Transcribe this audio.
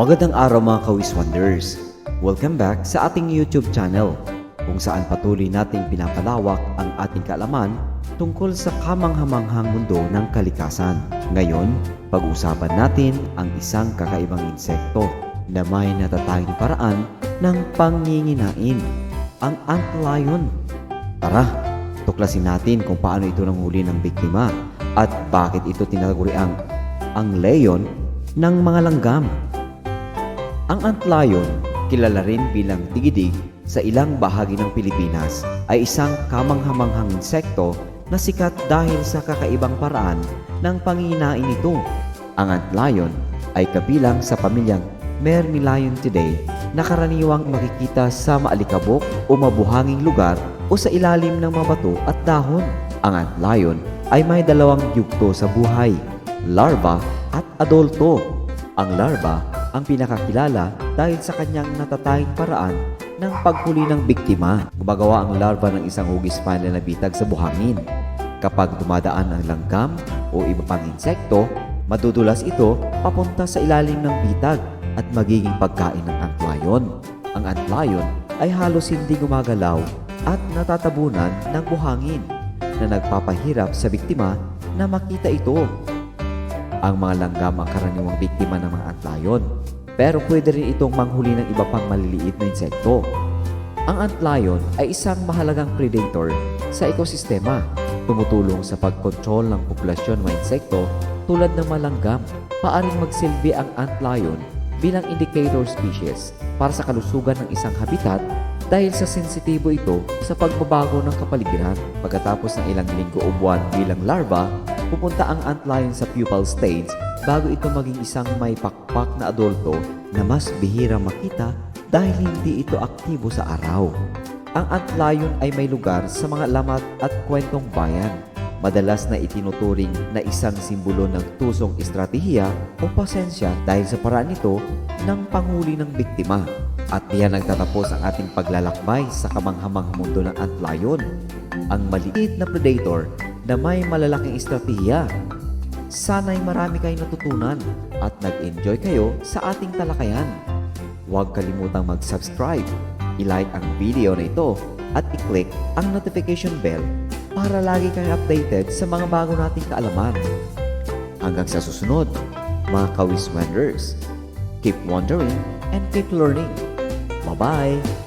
Magandang araw mga Kawis Wonders! Welcome back sa ating YouTube channel kung saan patuloy nating pinapalawak ang ating kaalaman tungkol sa kamanghamanghang mundo ng kalikasan. Ngayon, pag-usapan natin ang isang kakaibang insekto na may natatanging paraan ng panginginain, ang antlion. Tara, tuklasin natin kung paano ito nanghuli ng biktima at bakit ito tinaguri ang leon ng mga langgam. Ang antlion, kilala rin bilang tigidig sa ilang bahagi ng Pilipinas, ay isang kamanghamanghang insekto na sikat dahil sa kakaibang paraan ng panginginain nito. Ang antlion ay kabilang sa pamilyang Myrmiliontidae na karaniwang makikita sa maalikabok o mabuhanging lugar o sa ilalim ng mga bato at dahon. Ang antlion ay may dalawang yugto sa buhay, larva at adulto. Ang larva ang pinakakilala dahil sa kanyang natatanging paraan ng paghuli ng biktima. Gumagawa ang larva ng isang hugis panel na bitag sa buhangin. Kapag dumadaan ang langgam o iba pang insekto, madudulas ito papunta sa ilalim ng bitag at magiging pagkain ng antlion. Ang antlion ay halos hindi gumagalaw at natatabunan ng buhangin na nagpapahirap sa biktima na makita ito. Ang mga langgam ang karaniwang biktima ng mga antlion, pero pwede rin itong manghuli ng iba pang maliliit na insekto. Ang antlion ay isang mahalagang predator sa ekosistema, tumutulong sa pagkontrol ng populasyon ng mga insekto tulad ng mga langgam. Paaring magsilbi ang antlion bilang indicator species para sa kalusugan ng isang habitat dahil sa sensitibo ito sa pagbabago ng kapaligiran. Pagkatapos ng ilang linggo o buwan bilang larva, pupunta ang antlion sa pupal stage bago ito maging isang may pakpak na adulto na mas bihirang makita dahil hindi ito aktibo sa araw. Ang antlion ay may lugar sa mga lamat at kwentong bayan. Madalas na itinuturing na isang simbolo ng tusong estratehiya o pasensya dahil sa paraan nito ng panghuli ng biktima. At diyan nagtatapos ang ating paglalakbay sa kamanghamanghang mundo ng antlion, ang maliit na predator na may malalaking estratehiya. Sana'y marami kayong natutunan at nag-enjoy kayo sa ating talakayan. Huwag kalimutang mag-subscribe, i-like ang video na ito at i-click ang notification bell para lagi kang updated sa mga bago nating kaalaman. Hanggang sa susunod, mga Kawis Wonders, keep wondering and keep learning. Bye-bye!